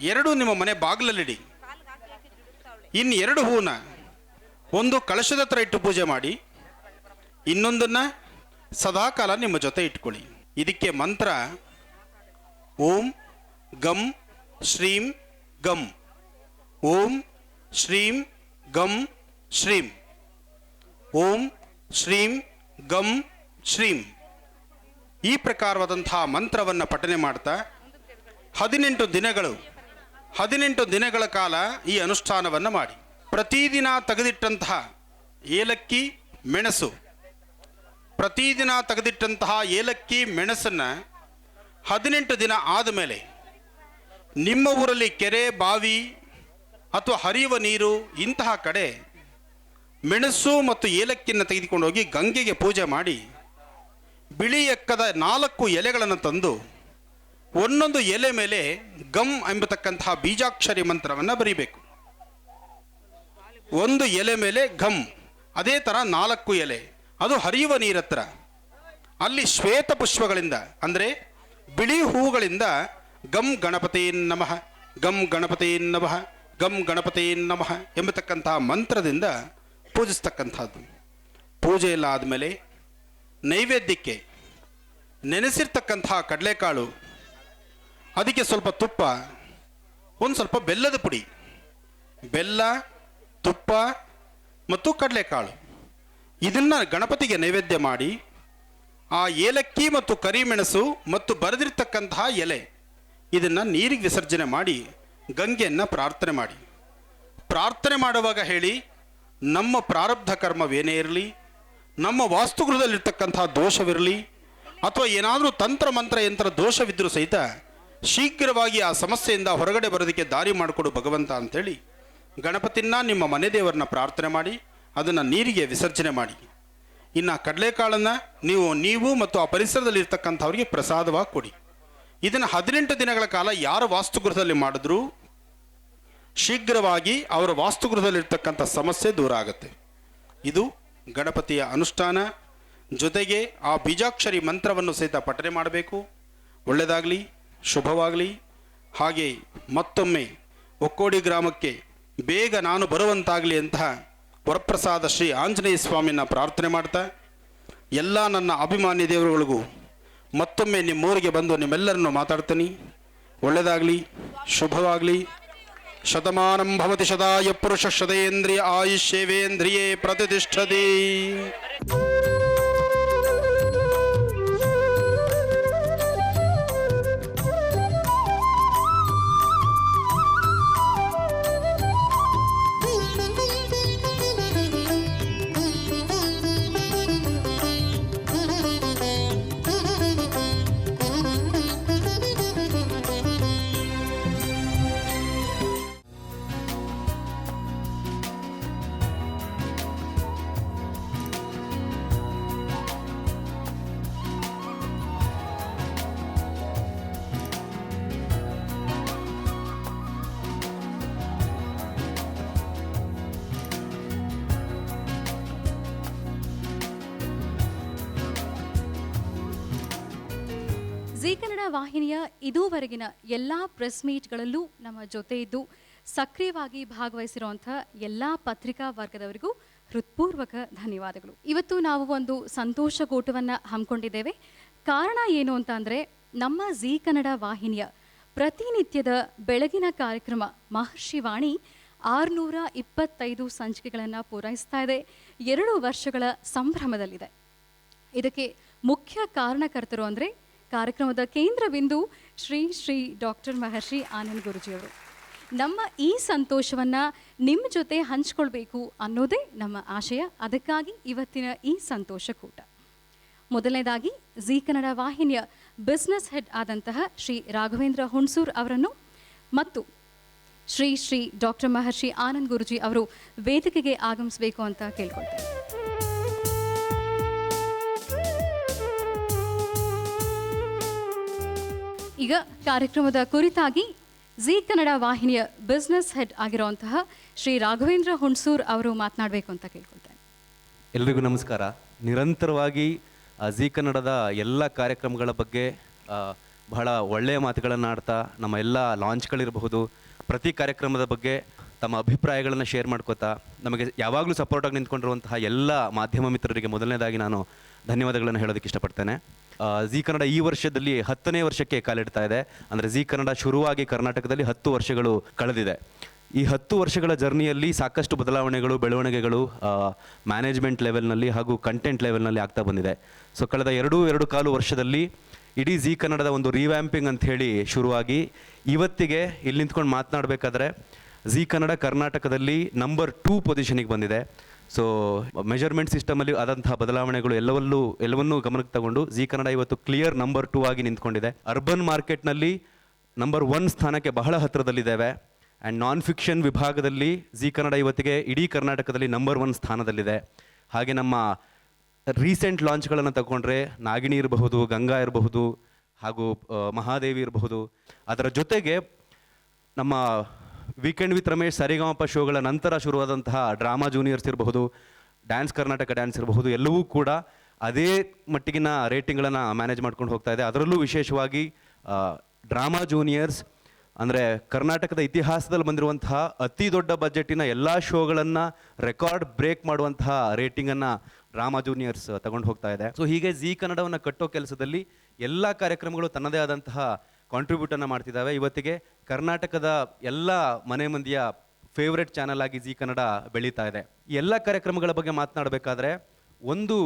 ಎರಡು ನಿಮ್ಮ ಮನೆ ಬಾಗಿಲಲ್ಲಿಡಿ. ಇನ್ನು ಎರಡು ಹೂನ ಒಂದು ಕಳಶದ ಹತ್ರ ಇಟ್ಟು ಪೂಜೆ ಮಾಡಿ, ಇನ್ನೊಂದನ್ನು ಸದಾಕಾಲ ನಿಮ್ಮ ಜೊತೆ ಇಟ್ಕೊಳ್ಳಿ. ಇದಕ್ಕೆ ಮಂತ್ರ ಓಂ ಗಂ ಶ್ರೀಂ ಗಂ, ಓಂ ಶ್ರೀಂ ಗಂ ಶ್ರೀಂ, ಓಂ ಶ್ರೀಂ ಗಂ ಶ್ರೀಂ. ಈ ಪ್ರಕಾರವಾದಂತಹ ಮಂತ್ರವನ್ನು ಪಠನೆ ಮಾಡ್ತಾ 18 ದಿನಗಳ ಕಾಲ ಈ ಅನುಷ್ಠಾನವನ್ನು ಮಾಡಿ. ಪ್ರತಿದಿನ ತೆಗೆದಿಟ್ಟಂತಹ ಏಲಕ್ಕಿ ಮೆಣಸು, ಪ್ರತಿದಿನ ತೆಗೆದಿಟ್ಟಂತಹ ಏಲಕ್ಕಿ ಮೆಣಸನ್ನು 18 ದಿನ ಆದಮೇಲೆ ನಿಮ್ಮ ಊರಲ್ಲಿ ಕೆರೆ, ಬಾವಿ ಅಥವಾ ಹರಿಯುವ ನೀರು ಇಂತಹ ಕಡೆ ಮೆಣಸು ಮತ್ತು ಏಲಕ್ಕಿಯನ್ನು ತೆಗೆದುಕೊಂಡು ಹೋಗಿ ಗಂಗೆಗೆ ಪೂಜೆ ಮಾಡಿ, ಬಿಳಿ ಎಕ್ಕದ 4 ಎಲೆಗಳನ್ನು ತಂದು ಒಂದೊಂದು ಎಲೆ ಮೇಲೆ ಗಮ್ ಎಂಬತಕ್ಕಂತಹ ಬೀಜಾಕ್ಷರಿ ಮಂತ್ರವನ್ನು ಬರೀಬೇಕು. ಒಂದು ಎಲೆ ಮೇಲೆ ಘಮ್, ಅದೇ ಥರ 4 ಎಲೆ, ಅದು ಹರಿಯುವ ನೀರತ್ರ. ಅಲ್ಲಿ ಶ್ವೇತ ಪುಷ್ಪಗಳಿಂದ ಅಂದರೆ ಬಿಳಿ ಹೂಗಳಿಂದ ಗಮ್ ಗಣಪತಿ ನಮಃ, ಗಮ್ ಗಣಪತಿ ನಮಃ, ಗಮ್ ಗಣಪತಿ ನಮಃ ಎಂಬತಕ್ಕಂತಹ ಮಂತ್ರದಿಂದ ಪೂಜಿಸ್ತಕ್ಕಂಥದ್ದು. ಪೂಜೆ ಎಲ್ಲ ಆದಮೇಲೆ ನೈವೇದ್ಯಕ್ಕೆ ನೆನೆಸಿರ್ತಕ್ಕಂತಹ ಕಡಲೆಕಾಳು, ಅದಕ್ಕೆ ಸ್ವಲ್ಪ ತುಪ್ಪ, ಒಂದು ಸ್ವಲ್ಪ ಬೆಲ್ಲದ ಪುಡಿ, ಬೆಲ್ಲ, ತುಪ್ಪ ಮತ್ತು ಕಡಲೆಕಾಳು ಇದನ್ನು ಗಣಪತಿಗೆ ನೈವೇದ್ಯ ಮಾಡಿ, ಆ ಏಲಕ್ಕಿ ಮತ್ತು ಕರಿಮೆಣಸು ಮತ್ತು ಬರೆದಿರ್ತಕ್ಕಂತಹ ಎಲೆ ಇದನ್ನು ನೀರಿಗೆ ವಿಸರ್ಜನೆ ಮಾಡಿ ಗಂಗೆಯನ್ನು ಪ್ರಾರ್ಥನೆ ಮಾಡಿ. ಪ್ರಾರ್ಥನೆ ಮಾಡುವಾಗ ಹೇಳಿ, ನಮ್ಮ ಪ್ರಾರಬ್ಧ ಕರ್ಮವೇನೇ ಇರಲಿ, ನಮ್ಮ ವಾಸ್ತುಗೃಹದಲ್ಲಿರ್ತಕ್ಕಂತಹ ದೋಷವಿರಲಿ ಅಥವಾ ಏನಾದರೂ ತಂತ್ರ ಮಂತ್ರ ಯಂತ್ರ ದೋಷವಿದ್ದರೂ ಸಹಿತ ಶೀಘ್ರವಾಗಿ ಆ ಸಮಸ್ಯೆಯಿಂದ ಹೊರಗಡೆ ಬರೋದಕ್ಕೆ ದಾರಿ ಮಾಡಿಕೊಡು ಭಗವಂತ ಅಂಥೇಳಿ ಗಣಪತಿನ ನಿಮ್ಮ ಮನೆ ದೇವರನ್ನ ಪ್ರಾರ್ಥನೆ ಮಾಡಿ ಅದನ್ನು ನೀರಿಗೆ ವಿಸರ್ಜನೆ ಮಾಡಿ. ಇನ್ನು ಕಡಲೆಕಾಳನ್ನು ನೀವು ಮತ್ತು ಆ ಪರಿಸರದಲ್ಲಿರ್ತಕ್ಕಂಥವ್ರಿಗೆ ಪ್ರಸಾದವಾಗಿ ಕೊಡಿ. ಇದನ್ನು 18 ದಿನಗಳ ಕಾಲ ಯಾರ ವಾಸ್ತುಗೃಹದಲ್ಲಿ ಮಾಡಿದ್ರೂ ಶೀಘ್ರವಾಗಿ ಅವರ ವಾಸ್ತುಗೃಹದಲ್ಲಿರ್ತಕ್ಕಂಥ ಸಮಸ್ಯೆ ದೂರ ಆಗುತ್ತೆ. ಇದು ಗಣಪತಿಯ ಅನುಷ್ಠಾನ. ಜೊತೆಗೆ ಆ ಬೀಜಾಕ್ಷರಿ ಮಂತ್ರವನ್ನು ಸಹಿತ ಪಠನೆ ಮಾಡಬೇಕು. ಒಳ್ಳೆಯದಾಗಲಿ, ಶುಭವಾಗಲಿ. ಹಾಗೆ ಮತ್ತೊಮ್ಮೆ ಒಕ್ಕೋಡಿ ಗ್ರಾಮಕ್ಕೆ ಬೇಗ ನಾನು ಬರುವಂತಾಗಲಿ ಅಂತ ವರಪ್ರಸಾದ ಶ್ರೀ ಆಂಜನೇಯ ಸ್ವಾಮಿನ ಪ್ರಾರ್ಥನೆ ಮಾಡ್ತಾ, ಎಲ್ಲ ನನ್ನ ಅಭಿಮಾನಿ ದೇವರುಗಳಿಗೂ ಮತ್ತೊಮ್ಮೆ ನಿಮ್ಮೂರಿಗೆ ಬಂದು ನಿಮ್ಮೆಲ್ಲರನ್ನು ಮಾತಾಡ್ತೀನಿ. ಒಳ್ಳೆಯದಾಗಲಿ, ಶುಭವಾಗಲಿ. ಶತಮಾನಂ ಭವತಿ ಶತಾಯ ಪುರುಷ ಶತೇಂದ್ರಿಯ ಆಯುಷ್ಯೇವೇಂದ್ರಿಯೇ ಪ್ರತಿಷ್ಠತಿ. ಜೀ ಕನ್ನಡ ವಾಹಿನಿಯ ಇದುವರೆಗಿನ ಎಲ್ಲ ಪ್ರೆಸ್ ಮೀಟ್ಗಳಲ್ಲೂ ನಮ್ಮ ಜೊತೆ ಇದ್ದು ಸಕ್ರಿಯವಾಗಿ ಭಾಗವಹಿಸಿರುವಂಥ ಎಲ್ಲ ಪತ್ರಿಕಾ ವರ್ಗದವರಿಗೂ ಹೃತ್ಪೂರ್ವಕ ಧನ್ಯವಾದಗಳು. ಇವತ್ತು ನಾವು ಒಂದು ಸಂತೋಷಕೂಟವನ್ನು ಹಮ್ಮಿಕೊಂಡಿದ್ದೇವೆ. ಕಾರಣ ಏನು ಅಂತ ಅಂದರೆ, ನಮ್ಮ ಜೀ ಕನ್ನಡ ವಾಹಿನಿಯ ಪ್ರತಿನಿತ್ಯದ ಬೆಳಗಿನ ಕಾರ್ಯಕ್ರಮ ಮಹರ್ಷಿ ವಾಣಿ 625 ಸಂಚಿಕೆಗಳನ್ನು ಪೂರೈಸ್ತಾ ಇದೆ. 2 ವರ್ಷಗಳ ಸಂಭ್ರಮದಲ್ಲಿದೆ. ಇದಕ್ಕೆ ಮುಖ್ಯ ಕಾರಣಕರ್ತರು ಅಂದರೆ ಕಾರ್ಯಕ್ರಮದ ಕೇಂದ್ರ ಬಿಂದು ಶ್ರೀ ಡಾಕ್ಟರ್ ಮಹರ್ಷಿ ಆನಂದ್ ಗುರೂಜಿಯವರು. ನಮ್ಮ ಈ ಸಂತೋಷವನ್ನು ನಿಮ್ಮ ಜೊತೆ ಹಂಚ್ಕೊಳ್ಬೇಕು ಅನ್ನೋದೇ ನಮ್ಮ ಆಶಯ. ಅದಕ್ಕಾಗಿ ಇವತ್ತಿನ ಈ ಸಂತೋಷಕೂಟ. ಮೊದಲನೇದಾಗಿ ಜೀ ಕನ್ನಡ ವಾಹಿನಿಯ ಬಿಸ್ನೆಸ್ ಹೆಡ್ ಆದಂತಹ ಶ್ರೀ ರಾಘವೇಂದ್ರ ಹುಣಸೂರ್ ಅವರನ್ನು ಮತ್ತು ಶ್ರೀ ಡಾಕ್ಟರ್ ಮಹರ್ಷಿ ಆನಂದ್ ಗುರೂಜಿ ಅವರು ವೇದಿಕೆಗೆ ಆಗಮಿಸಬೇಕು ಅಂತ ಕೇಳ್ಕೊಳ್ತೇನೆ. ಈಗ ಕಾರ್ಯಕ್ರಮದ ಕುರಿತಾಗಿ ಜೀ ಕನ್ನಡ ವಾಹಿನಿಯ ಬಿಸ್ನೆಸ್ ಹೆಡ್ ಆಗಿರುವಂತಹ ಶ್ರೀ ರಾಘವೇಂದ್ರ ಹುಣಸೂರ್ ಅವರು ಮಾತನಾಡಬೇಕು ಅಂತ ಕೇಳ್ಕೊಳ್ತೇನೆ. ಎಲ್ರಿಗೂ ನಮಸ್ಕಾರ. ನಿರಂತರವಾಗಿ ಜೀ ಕನ್ನಡದ ಎಲ್ಲ ಕಾರ್ಯಕ್ರಮಗಳ ಬಗ್ಗೆ ಬಹಳ ಒಳ್ಳೆಯ ಮಾತುಗಳನ್ನು ಆಡ್ತಾ ನಮ್ಮ ಎಲ್ಲ ಲಾಂಚ್ಗಳಿರಬಹುದು, ಪ್ರತಿ ಕಾರ್ಯಕ್ರಮದ ಬಗ್ಗೆ ತಮ್ಮ ಅಭಿಪ್ರಾಯಗಳನ್ನು ಶೇರ್ ಮಾಡ್ಕೋತಾ ನಮಗೆ ಯಾವಾಗಲೂ ಸಪೋರ್ಟಾಗಿ ನಿಂತ್ಕೊಂಡಿರುವಂತಹ ಎಲ್ಲ ಮಾಧ್ಯಮ ಮಿತ್ರರಿಗೆ ಮೊದಲನೇದಾಗಿ ನಾನು ಧನ್ಯವಾದಗಳನ್ನು ಹೇಳೋದಕ್ಕೆ ಇಷ್ಟಪಡ್ತೇನೆ. ಜೀ ಕನ್ನಡ ಈ ವರ್ಷದಲ್ಲಿ 10ನೇ ವರ್ಷಕ್ಕೆ ಕಾಲಿಡ್ತಾ ಇದೆ. ಅಂದರೆ ಜೀ ಕನ್ನಡ ಶುರುವಾಗಿ ಕರ್ನಾಟಕದಲ್ಲಿ 10 ವರ್ಷಗಳು ಕಳೆದಿದೆ. ಈ 10 ವರ್ಷಗಳ ಜರ್ನಿಯಲ್ಲಿ ಸಾಕಷ್ಟು ಬದಲಾವಣೆಗಳು, ಬೆಳವಣಿಗೆಗಳು ಮ್ಯಾನೇಜ್ಮೆಂಟ್ ಲೆವೆಲ್ನಲ್ಲಿ ಹಾಗೂ ಕಂಟೆಂಟ್ ಲೆವೆಲ್ನಲ್ಲಿ ಆಗ್ತಾ ಬಂದಿದೆ. ಸೊ ಕಳೆದ 2.25 ವರ್ಷದಲ್ಲಿ ಇಡೀ ಜೀ ಕನ್ನಡದ ಒಂದು ರಿವ್ಯಾಂಪಿಂಗ್ ಅಂತ ಹೇಳಿ ಶುರುವಾಗಿ ಇವತ್ತಿಗೆ ಇಲ್ಲಿ ನಿಂತ್ಕೊಂಡು ಮಾತನಾಡಬೇಕಾದ್ರೆ ಜೀ ಕನ್ನಡ ಕರ್ನಾಟಕದಲ್ಲಿ ನಂಬರ್ 2 ಪೊಸಿಷನಿಗೆ ಬಂದಿದೆ. ಸೊ ಮೆಜರ್ಮೆಂಟ್ ಸಿಸ್ಟಮಲ್ಲಿ ಆದಂತಹ ಬದಲಾವಣೆಗಳು ಎಲ್ಲವನ್ನೂ ಗಮನಕ್ಕೆ ತಗೊಂಡು ಜೀ ಕನ್ನಡ ಇವತ್ತು ಕ್ಲಿಯರ್ ನಂಬರ್ 2 ಆಗಿ ನಿಂತ್ಕೊಂಡಿದೆ. ಅರ್ಬನ್ ಮಾರ್ಕೆಟ್ನಲ್ಲಿ ನಂಬರ್ 1 ಸ್ಥಾನಕ್ಕೆ ಬಹಳ ಹತ್ತಿರದಲ್ಲಿದ್ದೇವೆ. ಆ್ಯಂಡ್ ನಾನ್ ಫಿಕ್ಷನ್ ವಿಭಾಗದಲ್ಲಿ ಜೀ ಕನ್ನಡ ಇವತ್ತಿಗೆ ಇಡೀ ಕರ್ನಾಟಕದಲ್ಲಿ ನಂಬರ್ 1 ಸ್ಥಾನದಲ್ಲಿದೆ. ಹಾಗೆ ನಮ್ಮ ರೀಸೆಂಟ್ ಲಾಂಚ್ಗಳನ್ನು ತಗೊಂಡ್ರೆ ನಾಗಿಣಿ ಇರಬಹುದು, ಗಂಗಾ ಇರಬಹುದು, ಹಾಗೂ ಮಹಾದೇವಿ ಇರಬಹುದು. ಅದರ ಜೊತೆಗೆ ನಮ್ಮ ವೀಕೆಂಡ್ ವಿತ್ ರಮೇಶ್ ಸರಿಗಮಪ ಶೋಗಳ ನಂತರ ಶುರುವಾದಂತಹ ಡ್ರಾಮಾ ಜೂನಿಯರ್ಸ್ ಇರಬಹುದು, ಡ್ಯಾನ್ಸ್ ಕರ್ನಾಟಕ ಡ್ಯಾನ್ಸ್ ಇರಬಹುದು, ಎಲ್ಲವೂ ಕೂಡ ಅದೇ ಮಟ್ಟಿಗಿನ ರೇಟಿಂಗ್ಗಳನ್ನು ಮ್ಯಾನೇಜ್ ಮಾಡ್ಕೊಂಡು ಹೋಗ್ತಾ ಇದೆ. ಅದರಲ್ಲೂ ವಿಶೇಷವಾಗಿ ಡ್ರಾಮಾ ಜೂನಿಯರ್ಸ್ ಅಂದರೆ ಕರ್ನಾಟಕದ ಇತಿಹಾಸದಲ್ಲಿ ಬಂದಿರುವಂತಹ ಅತಿ ದೊಡ್ಡ ಬಜೆಟಿನ ಎಲ್ಲ ಶೋಗಳನ್ನು ರೆಕಾರ್ಡ್ ಬ್ರೇಕ್ ಮಾಡುವಂತಹ ರೇಟಿಂಗನ್ನು ಡ್ರಾಮಾ ಜೂನಿಯರ್ಸ್ ತಗೊಂಡು ಹೋಗ್ತಾ ಇದೆ. ಸೊ ಹೀಗೆ ಜೀ ಕನ್ನಡವನ್ನು ಕಟ್ಟೋ ಕೆಲಸದಲ್ಲಿ ಎಲ್ಲ ಕಾರ್ಯಕ್ರಮಗಳು ತನ್ನದೇ ಆದಂತಹ ಕಾಂಟ್ರಿಬ್ಯೂಟನ್ನು ಮಾಡ್ತಿದ್ದಾವೆ. ಇವತ್ತಿಗೆ ಕರ್ನಾಟಕದ ಎಲ್ಲ ಮನೆ ಮಂದಿಯ ಫೇವ್ರೆಟ್ ಚಾನಲ್ ಆಗಿ ಜೀ ಕನ್ನಡ ಬೆಳೀತಾ ಇದೆ. ಈ ಎಲ್ಲ ಕಾರ್ಯಕ್ರಮಗಳ ಬಗ್ಗೆ ಮಾತನಾಡಬೇಕಾದ್ರೆ ಒಂದು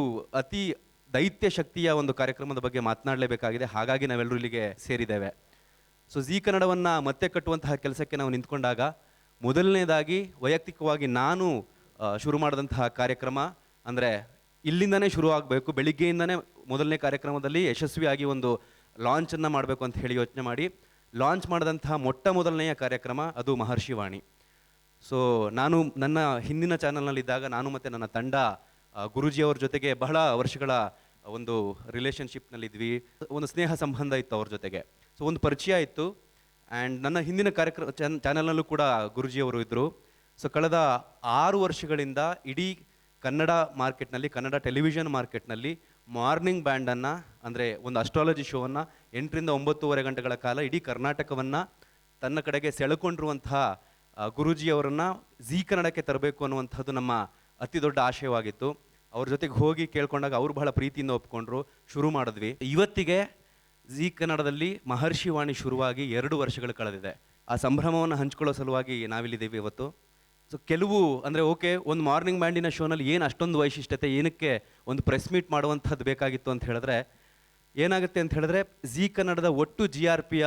ಅತಿ ದೈತ್ಯ ಶಕ್ತಿಯ ಒಂದು ಕಾರ್ಯಕ್ರಮದ ಬಗ್ಗೆ ಮಾತನಾಡಲೇಬೇಕಾಗಿದೆ. ಹಾಗಾಗಿ ನಾವೆಲ್ಲರೂ ಇಲ್ಲಿಗೆ ಸೇರಿದ್ದೇವೆ. ಸೊ ಜೀ ಕನ್ನಡವನ್ನು ಮತ್ತೆ ಕಟ್ಟುವಂತಹ ಕೆಲಸಕ್ಕೆ ನಾವು ನಿಂತ್ಕೊಂಡಾಗ ಮೊದಲನೇದಾಗಿ ವೈಯಕ್ತಿಕವಾಗಿ ನಾನು ಶುರು ಮಾಡಿದಂತಹ ಕಾರ್ಯಕ್ರಮ ಅಂದರೆ ಇಲ್ಲಿಂದನೇ ಶುರು ಆಗಬೇಕು, ಬೆಳಿಗ್ಗೆಯಿಂದನೇ ಮೊದಲನೇ ಕಾರ್ಯಕ್ರಮದಲ್ಲಿ ಯಶಸ್ವಿಯಾಗಿ ಒಂದು ಲಾಂಚನ್ನು ಮಾಡಬೇಕು ಅಂತ ಹೇಳಿ ಯೋಚನೆ ಮಾಡಿ ಲಾಂಚ್ ಮಾಡಿದಂತಹ ಮೊದಲನೆಯ ಕಾರ್ಯಕ್ರಮ ಅದು ಮಹರ್ಷಿವಾಣಿ. ಸೊ ನಾನು ನನ್ನ ಹಿಂದಿನ ಚಾನಲ್ನಲ್ಲಿದ್ದಾಗ ನಾನು ಮತ್ತು ನನ್ನ ತಂಡ ಗುರೂಜಿಯವ್ರ ಜೊತೆಗೆ ಬಹಳ ವರ್ಷಗಳ ಒಂದು ರಿಲೇಷನ್ಶಿಪ್ನಲ್ಲಿದ್ವಿ. ಒಂದು ಸ್ನೇಹ ಸಂಬಂಧ ಇತ್ತು ಅವ್ರ ಜೊತೆಗೆ. ಸೊ ಒಂದು ಪರಿಚಯ ಇತ್ತು. ಆ್ಯಂಡ್ ನನ್ನ ಹಿಂದಿನ ಚಾನಲ್ನಲ್ಲೂ ಕೂಡ ಗುರೂಜಿಯವರು ಇದ್ದರು. ಸೊ ಕಳೆದ 6 ವರ್ಷಗಳಿಂದ ಇಡೀ ಕನ್ನಡ ಮಾರ್ಕೆಟ್ನಲ್ಲಿ, ಕನ್ನಡ ಟೆಲಿವಿಷನ್ ಮಾರ್ಕೆಟ್ನಲ್ಲಿ ಮಾರ್ನಿಂಗ್ ಬ್ಯಾಂಡನ್ನು ಅಂದರೆ ಒಂದು ಅಸ್ಟ್ರಾಲಜಿ ಶೋವನ್ನು 8 ರಿಂದ 9:30 ಗಂಟೆಗಳ ಕಾಲ ಇಡೀ ಕರ್ನಾಟಕವನ್ನು ತನ್ನ ಕಡೆಗೆ ಸೆಳೆಕೊಂಡಿರುವಂತಹ ಗುರೂಜಿಯವರನ್ನು ಜೀ ಕನ್ನಡಕ್ಕೆ ತರಬೇಕು ಅನ್ನುವಂಥದ್ದು ನಮ್ಮ ಅತಿ ದೊಡ್ಡ ಆಶಯವಾಗಿತ್ತು. ಅವ್ರ ಜೊತೆಗೆ ಹೋಗಿ ಕೇಳ್ಕೊಂಡಾಗ ಅವರು ಬಹಳ ಪ್ರೀತಿಯಿಂದ ಒಪ್ಕೊಂಡ್ರು. ಶುರು ಮಾಡಿದ್ವಿ. ಇವತ್ತಿಗೆ ಜೀ ಕನ್ನಡದಲ್ಲಿ ಮಹರ್ಷಿವಾಣಿ ಶುರುವಾಗಿ 2 ವರ್ಷಗಳು ಕಳೆದಿದೆ. ಆ ಸಂಭ್ರಮವನ್ನು ಹಂಚ್ಕೊಳ್ಳೋ ಸಲುವಾಗಿ ನಾವಿಲ್ಲಿದ್ದೀವಿ ಇವತ್ತು. ಸೊ ಕೆಲವು ಅಂದರೆ ಓಕೆ, ಒಂದು ಮಾರ್ನಿಂಗ್ ಬ್ಯಾಂಡಿನ ಶೋನಲ್ಲಿ ಏನು ಅಷ್ಟೊಂದು ವೈಶಿಷ್ಟ್ಯತೆ, ಏನಕ್ಕೆ ಒಂದು ಪ್ರೆಸ್ ಮೀಟ್ ಮಾಡುವಂಥದ್ದು ಬೇಕಾಗಿತ್ತು ಅಂತ ಹೇಳಿದ್ರೆ ಏನಾಗುತ್ತೆ ಅಂತ ಹೇಳಿದ್ರೆ ಜೀ ಕನ್ನಡದ ಒಟ್ಟು GRPಯ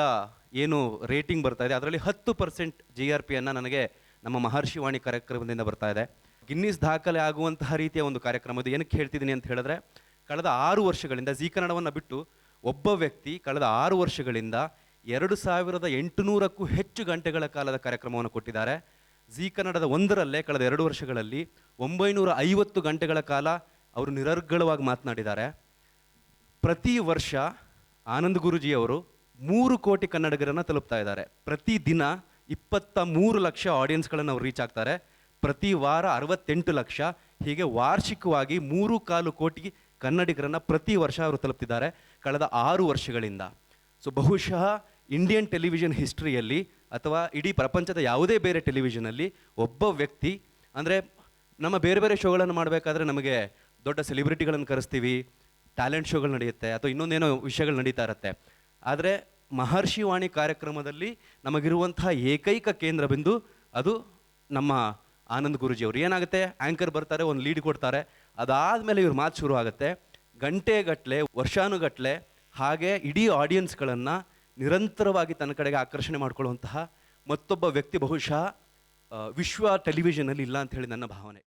ಏನು ರೇಟಿಂಗ್ ಬರ್ತಾ ಇದೆ ಅದರಲ್ಲಿ 10% GRPಯನ್ನು ನನಗೆ ನಮ್ಮ ಮಹರ್ಷಿವಾಣಿ ಕಾರ್ಯಕ್ರಮದಿಂದ ಬರ್ತಾ ಇದೆ. ಗಿನ್ನಿಸ್ ದಾಖಲೆ ಆಗುವಂತಹ ರೀತಿಯ ಒಂದು ಕಾರ್ಯಕ್ರಮ. ಅದು ಏನಕ್ಕೆ ಹೇಳ್ತಿದ್ದೀನಿ ಅಂತ ಹೇಳಿದ್ರೆ ಕಳೆದ 6 ವರ್ಷಗಳಿಂದ ಜೀ ಕನ್ನಡವನ್ನು ಬಿಟ್ಟು ಒಬ್ಬ ವ್ಯಕ್ತಿ ಕಳೆದ 6 ವರ್ಷಗಳಿಂದ 2800ಕ್ಕೂ ಹೆಚ್ಚು ಗಂಟೆಗಳ ಕಾಲದ ಕಾರ್ಯಕ್ರಮವನ್ನು ಕೊಟ್ಟಿದ್ದಾರೆ. ಜೀ ಕನ್ನಡದ ಒಂದರಲ್ಲೇ ಕಳೆದ 2 ವರ್ಷಗಳಲ್ಲಿ 950 ಗಂಟೆಗಳ ಕಾಲ ಅವರು ನಿರರ್ಗಳವಾಗಿ ಮಾತನಾಡಿದ್ದಾರೆ. ಪ್ರತಿ ವರ್ಷ ಆನಂದ್ ಗುರೂಜಿಯವರು 3 ಕೋಟಿ ಕನ್ನಡಿಗರನ್ನು ತಲುಪ್ತಾ ಇದ್ದಾರೆ. ಪ್ರತಿ ದಿನ 23 ಲಕ್ಷ ಆಡಿಯನ್ಸ್ಗಳನ್ನು ಅವ್ರು ರೀಚ್ ಆಗ್ತಾರೆ. ಪ್ರತಿ ವಾರ 68 ಲಕ್ಷ. ಹೀಗೆ ವಾರ್ಷಿಕವಾಗಿ 3.25 ಕೋಟಿ ಕನ್ನಡಿಗರನ್ನು ಪ್ರತಿ ವರ್ಷ ಅವರು ತಲುಪ್ತಿದ್ದಾರೆ ಕಳೆದ 6 ವರ್ಷಗಳಿಂದ. ಸೊ ಬಹುಶಃ ಇಂಡಿಯನ್ ಟೆಲಿವಿಷನ್ ಹಿಸ್ಟ್ರಿಯಲ್ಲಿ ಅಥವಾ ಇಡೀ ಪ್ರಪಂಚದ ಯಾವುದೇ ಬೇರೆ ಟೆಲಿವಿಷನಲ್ಲಿ ಒಬ್ಬ ವ್ಯಕ್ತಿ ಅಂದರೆ ನಮ್ಮ ಬೇರೆ ಬೇರೆ ಶೋಗಳನ್ನು ಮಾಡಬೇಕಾದ್ರೆ ನಮಗೆ ದೊಡ್ಡ ಸೆಲಿಬ್ರಿಟಿಗಳನ್ನು ಕರೆಸ್ತೀವಿ, ಟ್ಯಾಲೆಂಟ್ ಶೋಗಳು ನಡೆಯುತ್ತೆ ಅಥವಾ ಇನ್ನೊಂದೇನೋ ವಿಷಯಗಳು ನಡೀತಾ ಇರುತ್ತೆ. ಆದರೆ ಮಹರ್ಷಿವಾಣಿ ಕಾರ್ಯಕ್ರಮದಲ್ಲಿ ನಮಗಿರುವಂತಹ ಏಕೈಕ ಕೇಂದ್ರ ಬಿಂದು ಅದು ನಮ್ಮ ಆನಂದ್ ಗುರೂಜಿಯವರು. ಏನಾಗುತ್ತೆ, ಆ್ಯಂಕರ್ ಬರ್ತಾರೆ, ಒಂದು ಲೀಡ್ ಕೊಡ್ತಾರೆ, ಅದಾದಮೇಲೆ ಇವ್ರ ಮಾತು ಶುರು ಆಗುತ್ತೆ. ಗಂಟೆಗಟ್ಟಲೆ, ವರ್ಷಾನುಗಟ್ಟಲೆ ಹಾಗೆ ಇಡೀ ಆಡಿಯನ್ಸ್ಗಳನ್ನು ನಿರಂತರವಾಗಿ ತನ್ನ ಕಡೆಗೆ ಆಕರ್ಷಣೆ ಮಾಡ್ಕೊಳ್ಳುವಂತಹ ಮತ್ತೊಬ್ಬ ವ್ಯಕ್ತಿ ಬಹುಶಃ ವಿಶ್ವ ಟೆಲಿವಿಷನಲ್ಲಿ ಇಲ್ಲ ಅಂತ ಹೇಳಿ ನನ್ನ ಭಾವನೆ.